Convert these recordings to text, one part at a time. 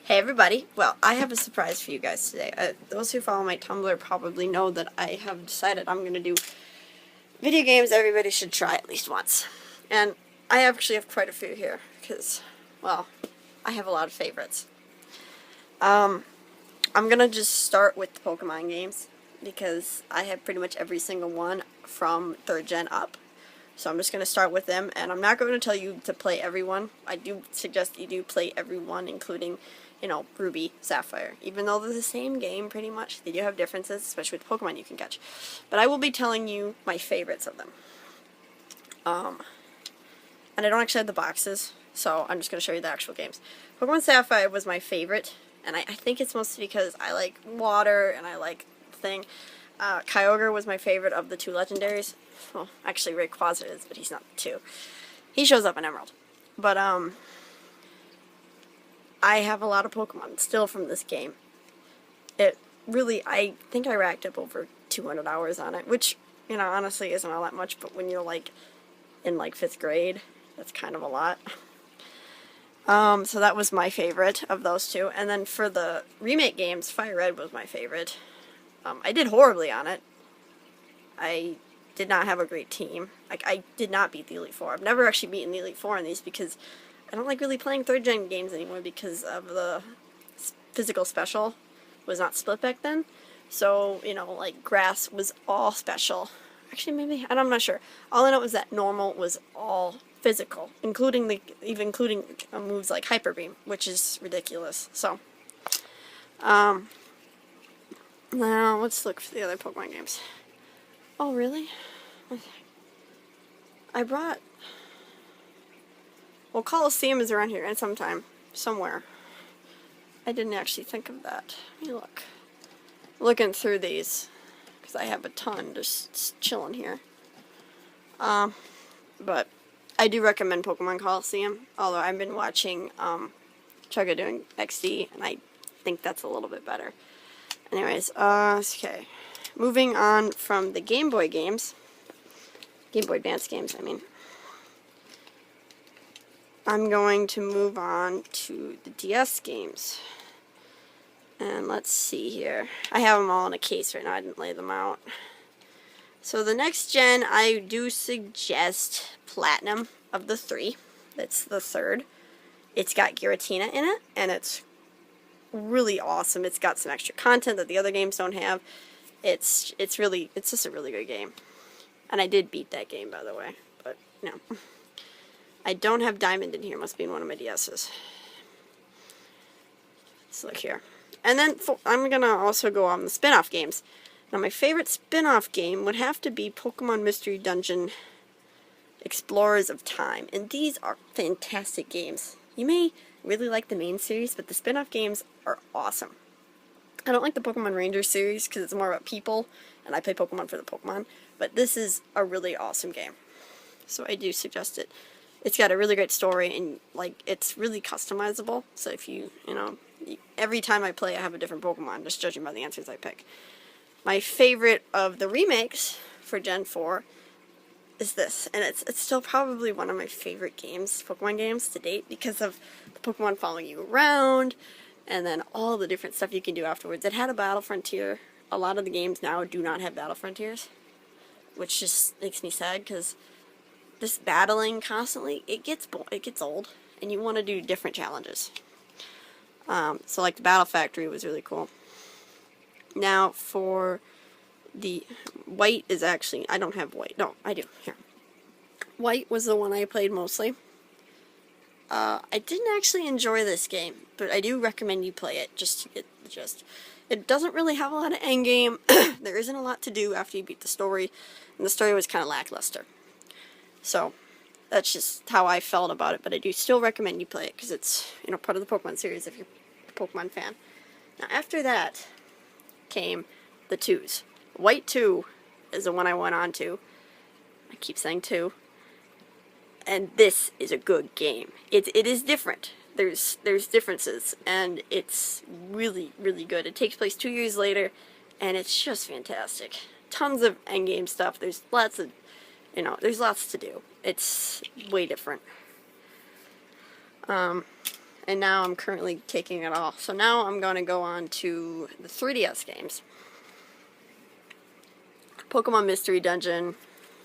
Hey everybody, well, I have a surprise for you guys today. Those who follow my Tumblr probably know that I have decided I'm going to do video games everybody should try at least once. And I actually have quite a few here, because, well, I have a lot of favorites. I'm going to just start with the Pokemon games, because I have pretty much every single one from 3rd gen up. So I'm just going to start with them, and I'm not going to tell you to play every one. I do suggest you do play every one, including, Ruby, Sapphire. Even though they're the same game, pretty much, they do have differences, especially with Pokemon you can catch. But I will be telling you my favorites of them. And I don't actually have the boxes, so I'm just going to show you the actual games. Pokemon Sapphire was my favorite, and I think it's mostly because I like water, and I like thing. Kyogre was my favorite of the 2 legendaries. Well, actually Rayquaza is, but he's not the 2. He shows up in Emerald. But, I have a lot of Pokemon still from this game. It really, I think I racked up over 200 hours on it, which, honestly isn't all that much, but when you're, in, 5th grade, that's kind of a lot. So that was my favorite of those 2. And then for the remake games, Fire Red was my favorite. I did horribly on it. I did not have a great team. I did not beat the Elite Four. I've never actually beaten the Elite Four in these because I don't like really playing 3rd gen games anymore because of the physical special was not split back then. So, grass was all special. Actually, maybe, I'm not sure. All I know is that normal was all physical, including moves like Hyper Beam, which is ridiculous. So, now, let's look for the other Pokemon games. Oh, really? I brought... Well, Coliseum is around here, and somewhere. I didn't actually think of that. Let me look. Looking through these, because I have a ton just chilling here. But I do recommend Pokemon Coliseum, although I've been watching Chugga doing XD, and I think that's a little bit better. Anyways, okay. Moving on from the Game Boy games, Game Boy Advance games, I mean. I'm going to move on to the DS games. And let's see here. I have them all in a case right now, I didn't lay them out. So the next gen, I do suggest Platinum of the 3. That's the 3rd. It's got Giratina in it, and it's really awesome. It's got some extra content that the other games don't have. It's just a really good game. And I did beat that game, by the way, but no. I don't have Diamond in here, must be in one of my DS's. Let's look here. And then I'm gonna also go on the spin-off games. Now my favorite spin-off game would have to be Pokemon Mystery Dungeon Explorers of Time. And these are fantastic games. You may really like the main series, but the spin-off games are awesome. I don't like the Pokemon Ranger series because it's more about people, and I play Pokemon for the Pokemon, but this is a really awesome game. So I do suggest it. It's got a really great story, and, it's really customizable, so if every time I play I have a different Pokemon, just judging by the answers I pick. My favorite of the remakes for Gen 4 is this, and it's still probably one of my favorite games, Pokemon games to date, because of the Pokemon following you around, and then all the different stuff you can do afterwards. It had a battle frontier. A lot of the games now do not have battle frontiers, which just makes me sad, because this battling constantly, it gets old, and you want to do different challenges. So the Battle Factory was really cool. Now, for the White is actually, I don't have White. No, I do. Here. White was the one I played mostly. I didn't actually enjoy this game, but I do recommend you play it just to get the gist. It doesn't really have a lot of endgame. There isn't a lot to do after you beat the story, and the story was kind of lackluster. So, that's just how I felt about it, but I do still recommend you play it, because it's, part of the Pokemon series if you're a Pokemon fan. Now, after that came the 2s. White 2 is the one I went on to. I keep saying 2. And this is a good game. It is different. There's differences, and it's really, really good. It takes place 2 years later, and it's just fantastic. Tons of endgame stuff. There's lots of, there's lots to do. It's way different. And and now I'm currently taking it off. So now I'm going to go on to the 3DS games. Pokemon Mystery Dungeon,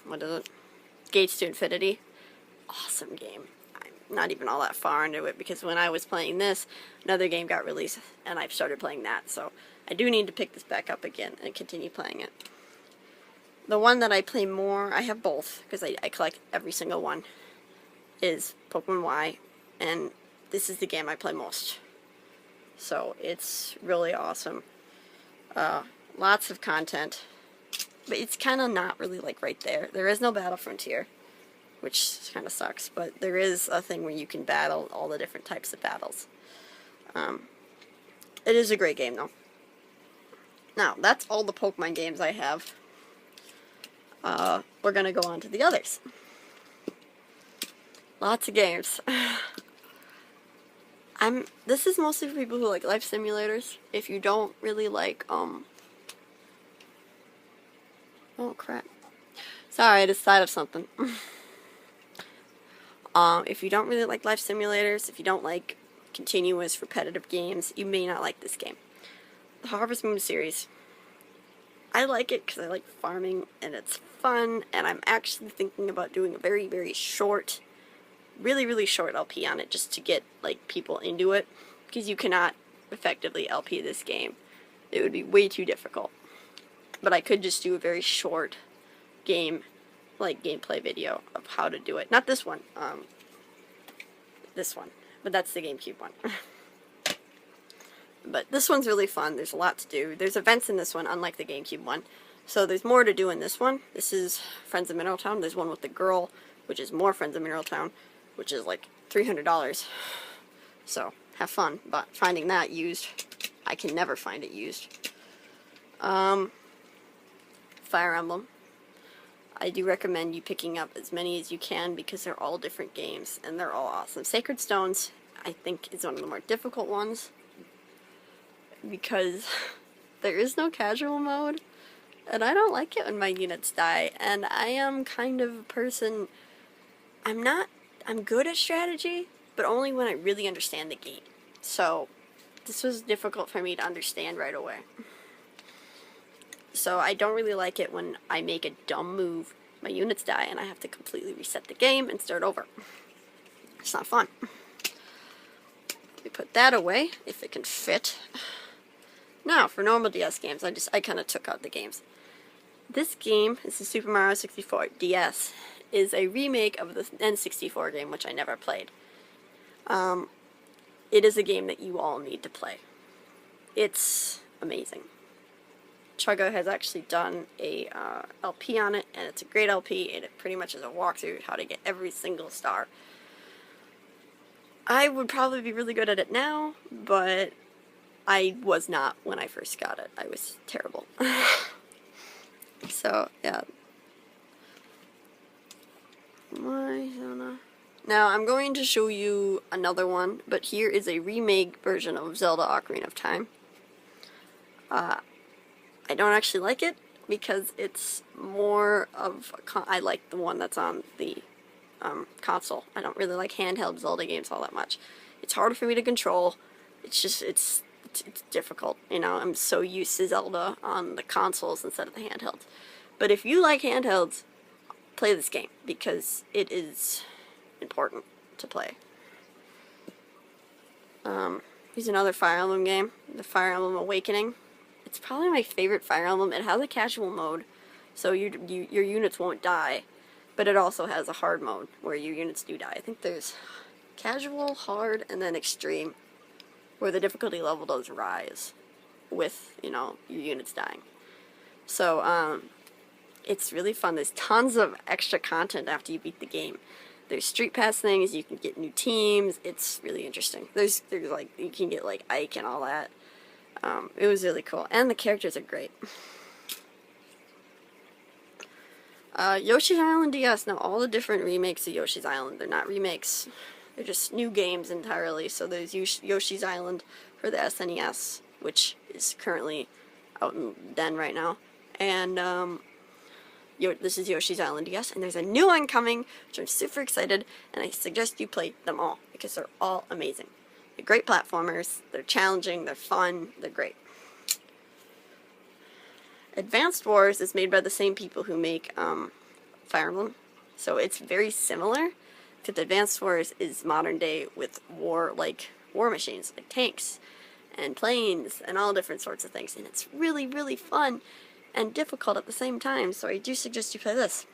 what is it? Gates to Infinity. Awesome game. I'm not even all that far into it because when I was playing this, another game got released and I've started playing that. So I do need to pick this back up again and continue playing it. The one that I play more, I have both because I collect every single one, is Pokemon Y, and this is the game I play most. So it's really awesome. Lots of content, but it's kind of not really like right there. There is no Battle Frontier, which kind of sucks, but there is a thing where you can battle all the different types of battles. It is a great game though. Now, that's all the Pokemon games I have. We're gonna go on to the others. Lots of games. This is mostly for people who like life simulators. If you don't really like, oh crap. Sorry, I just thought of something. If you don't really like life simulators, if you don't like continuous repetitive games, you may not like this game. The Harvest Moon series. I like it because I like farming and it's fun, and I'm actually thinking about doing a very, very short, really short LP on it just to get like people into it, because you cannot effectively LP this game. It would be way too difficult. But I could just do a very short game, like gameplay video of how to do it. Not this one, this one, but that's the GameCube one. But this one's really fun. There's a lot to do. There's events in this one, unlike the GameCube one. So there's more to do in this one. This is Friends of Mineral Town. There's one with the girl, which is more Friends of Mineral Town, which is like $300. So have fun. But finding that used, I can never find it used. Fire Emblem. I do recommend you picking up as many as you can because they're all different games and they're all awesome. Sacred Stones, I think, is one of the more difficult ones, because there is no casual mode, and I don't like it when my units die, and I am kind of a person, I'm good at strategy, but only when I really understand the game. So, this was difficult for me to understand right away. So I don't really like it when I make a dumb move, my units die, and I have to completely reset the game and start over. It's not fun. Let me put that away, if it can fit. Now, for normal DS games, I kind of took out the games. This game, this is Super Mario 64 DS, is a remake of the N64 game, which I never played. It is a game that you all need to play. It's amazing. Chugga has actually done a LP on it, and it's a great LP, and it pretty much is a walkthrough how to get every single star. I would probably be really good at it now, but I was not when I first got it. I was terrible. So, yeah. Now, I'm going to show you another one, but here is a remake version of Zelda Ocarina of Time. I don't actually like it because it's more of I like the one that's on the console. I don't really like handheld Zelda games all that much. It's harder for me to control. It's just, it's difficult, you know. I'm so used to Zelda on the consoles instead of the handhelds. But if you like handhelds, play this game because it is important to play. Here's another Fire Emblem game, the Fire Emblem Awakening. It's probably my favorite Fire Emblem. It has a casual mode, so your units won't die, but it also has a hard mode where your units do die. I think there's casual, hard, and then extreme, where the difficulty level does rise with, you know, your units dying. So, it's really fun. There's tons of extra content after you beat the game. There's street pass things, you can get new teams. It's really interesting. There's like, you can get like Ike and all that. It was really cool. And the characters are great. Yoshi's Island DS. Now, all the different remakes of Yoshi's Island, they're not remakes. They're just new games entirely. So there's Yoshi's Island for the SNES, which is currently out in Den right now. And this is Yoshi's Island DS, and there's a new one coming, which I'm super excited, and I suggest you play them all, because they're all amazing. They're great platformers. They're challenging. They're fun. They're great. Advanced Wars is made by the same people who make Fire Emblem, so it's very similar. Except Advanced Wars is modern day with war machines, like tanks and planes and all different sorts of things, and it's really, really fun and difficult at the same time. So I do suggest you play this.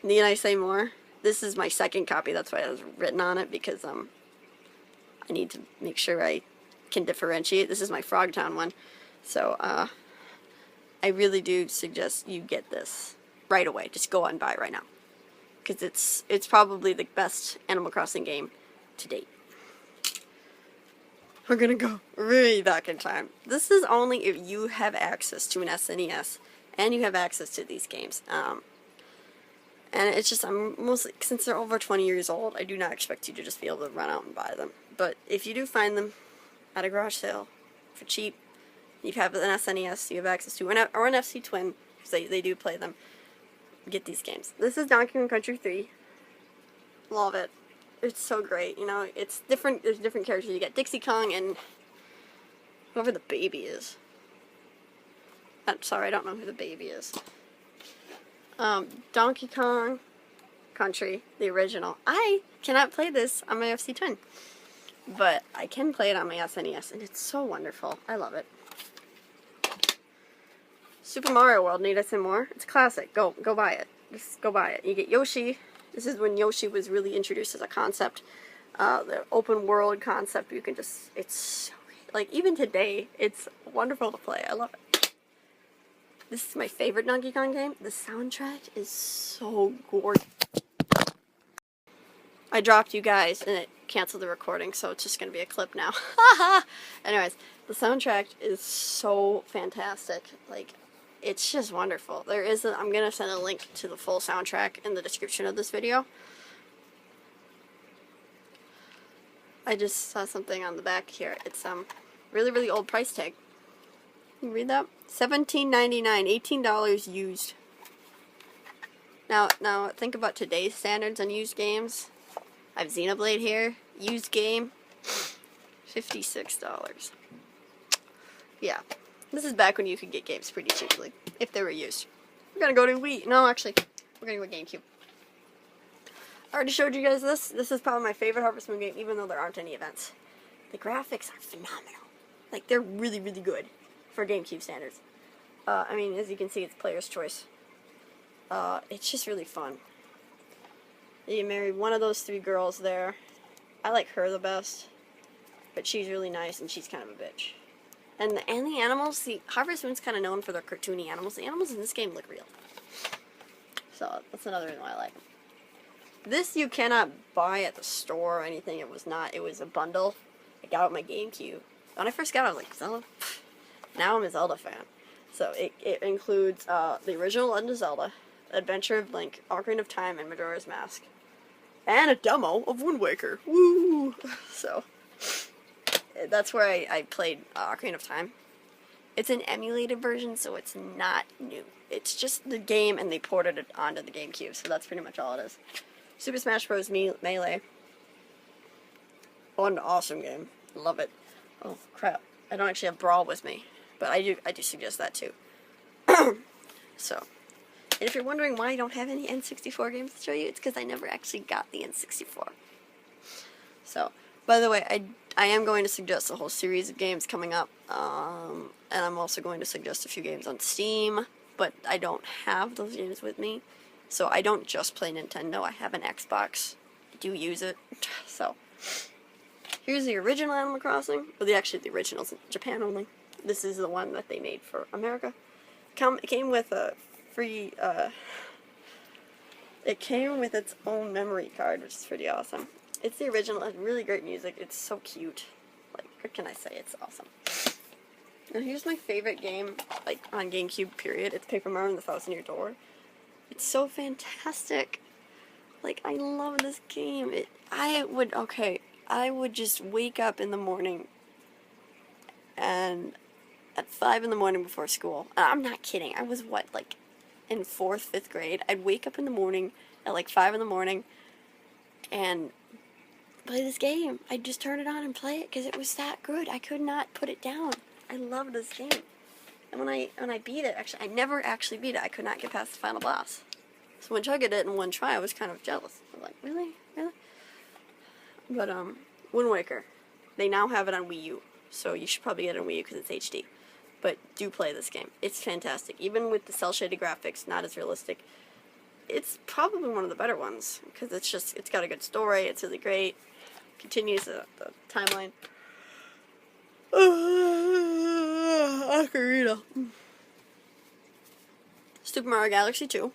Need I say more? This is my second copy. That's why it was written on it, because I need to make sure I can differentiate. This is my Frogtown one. So, I really do suggest you get this right away. Just go out and buy it right now. Because it's probably the best Animal Crossing game to date. We're gonna go really back in time. This is only if you have access to an SNES and you have access to these games. And it's just, since they're over 20 years old, I do not expect you to just be able to run out and buy them. But if you do find them at a garage sale for cheap, you have an SNES, you have access to, or an FC Twin, because they do play them, get these games. This is Donkey Kong Country 3. Love it. It's so great, you know, it's different, there's different characters. You get Dixie Kong and whoever the baby is. I'm sorry, I don't know who the baby is. Donkey Kong Country, the original. I cannot play this on my FC Twin, but I can play it on my SNES, and it's so wonderful. I love it. Super Mario World, need I say more? It's classic. Go buy it. Just go buy it. You get Yoshi. This is when Yoshi was really introduced as a concept. The open world concept. You can just, it's so, like, even today, it's wonderful to play. I love it. This is my favorite Donkey Kong game. The soundtrack is so gorgeous. I dropped you guys and it canceled the recording, so it's just going to be a clip now. Anyways, the soundtrack is so fantastic. Like, it's just wonderful. I'm going to send a link to the full soundtrack in the description of this video. I just saw something on the back here. It's really, really old price tag. Can you read that? $17.99, $18 used. Now think about today's standards on used games. I have Xenoblade here, used game, $56. Yeah, this is back when you could get games pretty cheaply, if they were used. We're gonna go to Wii. No, actually, we're gonna go to GameCube. I already showed you guys this. This is probably my favorite Harvest Moon game, even though there aren't any events. The graphics are phenomenal. Like, they're really, really good for GameCube standards. I mean, as you can see, it's player's choice. It's just really fun. You marry one of those three girls there. I like her the best, but she's really nice and she's kind of a bitch. And the animals, see, Harvest Moon's kind of known for their cartoony animals. The animals in this game look real. So that's another reason why I like them. This you cannot buy at the store or anything. It was a bundle. I got it with my GameCube. When I first got it, I was like, Zelda? Now I'm a Zelda fan. So it includes the original Legend of Zelda, Adventure of Link, Ocarina of Time, and Majora's Mask. And a demo of Wind Waker. Woo! So, that's where I played Ocarina of Time. It's an emulated version, so it's not new. It's just the game, and they ported it onto the GameCube, so that's pretty much all it is. Super Smash Bros. Melee. What an awesome game. Love it. Oh, crap. I don't actually have Brawl with me, but I do suggest that, too. So, and if you're wondering why I don't have any N64 games to show you, it's because I never actually got the N64. So, by the way, I am going to suggest a whole series of games coming up, and I'm also going to suggest a few games on Steam, but I don't have those games with me, so I don't just play Nintendo. I have an Xbox. I do use it, so here's the original Animal Crossing. Well, actually, the original's in Japan only. This is the one that they made for America. It came with a free, it came with its own memory card, which is pretty awesome. It's the original. It's really great music. It's so cute. Like, what can I say? It's awesome. And here's my favorite game, like, on GameCube, period. It's Paper Mario and the Thousand Year Door. It's so fantastic. Like, I love this game. I would just wake up in the morning and at 5 in the morning before school. I'm not kidding. I was, like, in 4th, 5th grade. I'd wake up in the morning at, like, 5 in the morning and play this game. I'd just turn it on and play it because it was that good. I could not put it down. I love this game. And when I beat it, actually, I never actually beat it. I could not get past the final boss. So when Chugga did it in one try, I was kind of jealous. I was like, really? Really? But, Wind Waker. They now have it on Wii U. So you should probably get it on Wii U because it's HD. But do play this game. It's fantastic. Even with the cel-shaded graphics, not as realistic. It's probably one of the better ones. Because it's got a good story. It's really great. Continues the timeline. Ocarina. Super Mario Galaxy 2.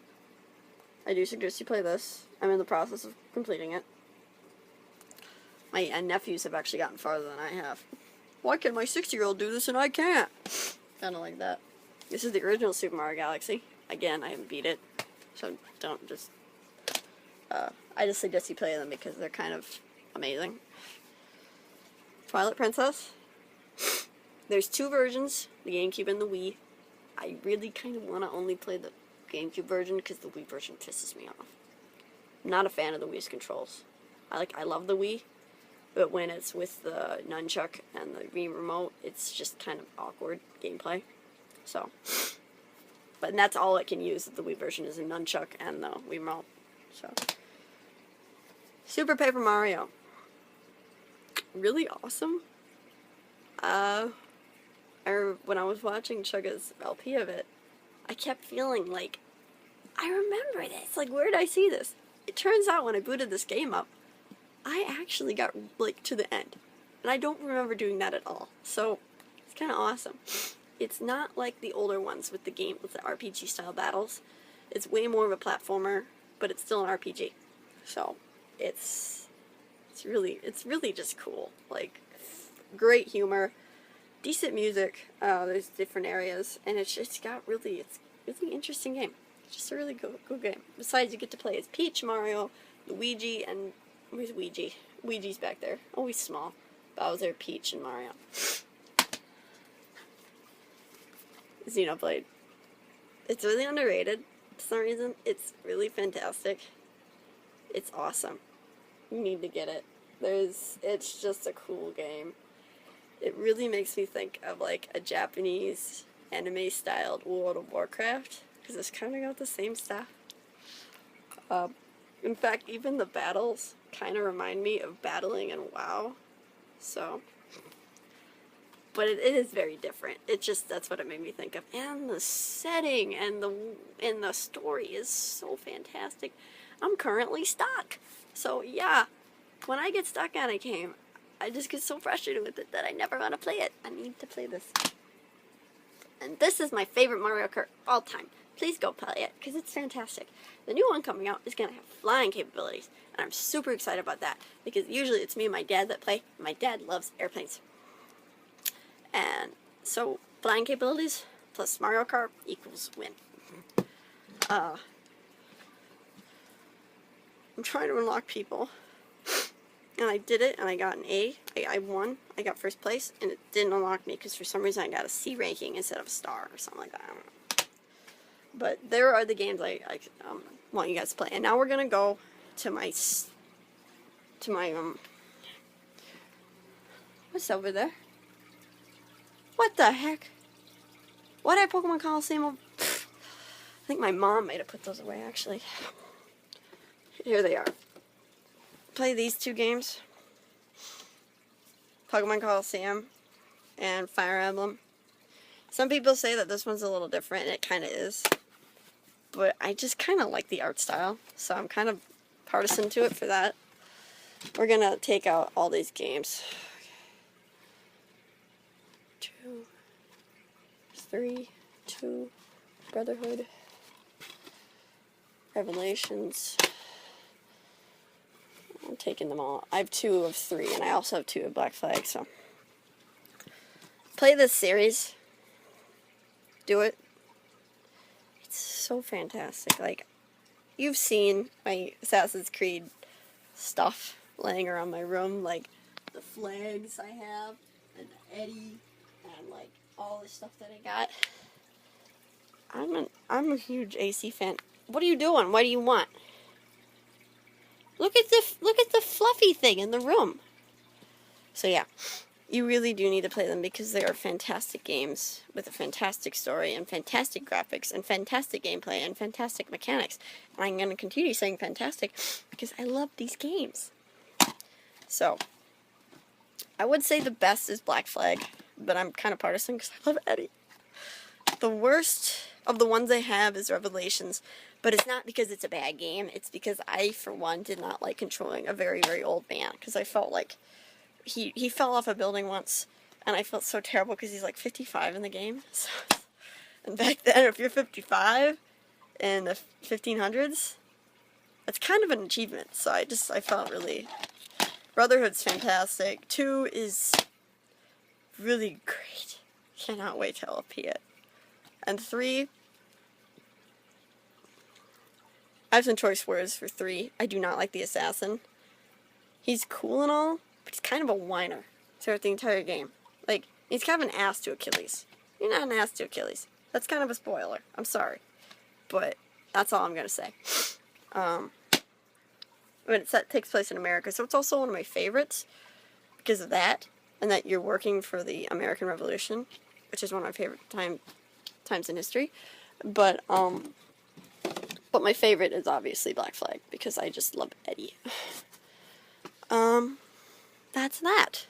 I do suggest you play this. I'm in the process of completing it. My nephews have actually gotten farther than I have. Why can my 60-year-old do this and I can't? Kind of like that. This is the original Super Mario Galaxy. Again, I haven't beat it. So don't just... I just suggest you play them because they're kind of amazing. Twilight Princess. There's two versions, the GameCube and the Wii. I really kind of want to only play the GameCube version because the Wii version pisses me off. I'm not a fan of the Wii's controls. I love the Wii, but when it's with the nunchuck and the Wii remote, it's just kind of awkward gameplay. So, but that's all it can use. The Wii version is a nunchuck and the Wii remote. So, Super Paper Mario. Really awesome. When I was watching Chugga's LP of it, I kept feeling like, I remember this. Like, where did I see this? It turns out when I booted this game up, I actually got, like, to the end. And I don't remember doing that at all. So, it's kind of awesome. It's not like the older ones with the RPG-style battles. It's way more of a platformer, but it's still an RPG. So, it's really just cool. Like, great humor, decent music. There's different areas, and it's really interesting game. It's just a really good game. Besides, you get to play as Peach, Mario, Luigi, and where's Ouija? Ouija's back there. Always small. Bowser, Peach, and Mario. Xenoblade. It's really underrated. For some reason, it's really fantastic. It's awesome. You need to get it. It's just a cool game. It really makes me think of like a Japanese anime-styled World of Warcraft, because it's kind of got the same stuff. In fact, even the battles kind of remind me of battling in WoW. So, but it is very different. That's what it made me think of. And the setting and the story is so fantastic. I'm currently stuck. So yeah, when I get stuck on a game, I just get so frustrated with it that I never want to play it. I need to play this. And this is my favorite Mario Kart all time. Please go play it, because it's fantastic. The new one coming out is going to have flying capabilities, and I'm super excited about that, because usually it's me and my dad that play. My dad loves airplanes. And so, flying capabilities plus Mario Kart equals win. I'm trying to unlock people. And I did it, and I got an A. I won. I got first place, and it didn't unlock me, because for some reason I got a C ranking instead of a star, or something like that. I don't know. But there are the games I want you guys to play. And now we're going to go to my, what's over there? What the heck? Why did Pokemon Coliseum? I think my mom might have put those away, actually. Here they are. Play these two games. Pokemon Coliseum and Fire Emblem. Some people say that this one's a little different, and it kind of is. But I just kind of like the art style, so I'm kind of partisan to it for that. We're going to take out all these games. 2, 3, 2, Brotherhood, Revelations. I'm taking them all. I have 2 of 3, and I also have 2 of Black Flag, so. Play this series. Do it. It's so fantastic. Like, you've seen my Assassin's Creed stuff laying around my room, like the flags I have, and the Eddie, and like all the stuff that I got. I'm a huge AC fan. What are you doing? What do you want? Look at the fluffy thing in the room. So yeah, you really do need to play them because they are fantastic games with a fantastic story and fantastic graphics and fantastic gameplay and fantastic mechanics. And I'm going to continue saying fantastic because I love these games. So, I would say the best is Black Flag, but I'm kind of partisan because I love Eddie. The worst of the ones I have is Revelations, but it's not because it's a bad game. It's because I, for one, did not like controlling a very, very old man because I felt like he fell off a building once, and I felt so terrible because he's like 55 in the game. So, and back then, if you're 55 in the 1500s, that's kind of an achievement. So I felt really... Brotherhood's fantastic. 2 is really great. Cannot wait to LP it. And 3, I have some choice words for 3. I do not like the assassin. He's cool and all, but he's kind of a whiner throughout the entire game. Like, he's kind of an ass to Achilles. You're not an ass to Achilles. That's kind of a spoiler. I'm sorry. But that's all I'm going to say. But it takes place in America, so it's also one of my favorites because of that, and that you're working for the American Revolution, which is one of my favorite times in history. But my favorite is obviously Black Flag because I just love Eddie. That's that.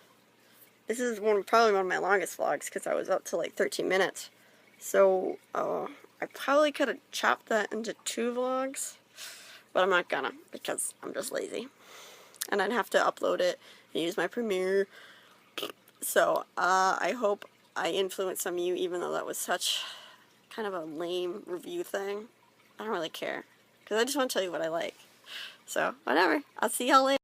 This is probably one of my longest vlogs because I was up to like 13 minutes. So I probably could have chopped that into 2 vlogs. But I'm not gonna, because I'm just lazy. And I'd have to upload it and use my Premiere. So, I hope I influenced some of you, even though that was such kind of a lame review thing. I don't really care. Because I just want to tell you what I like. So, whatever. I'll see y'all later.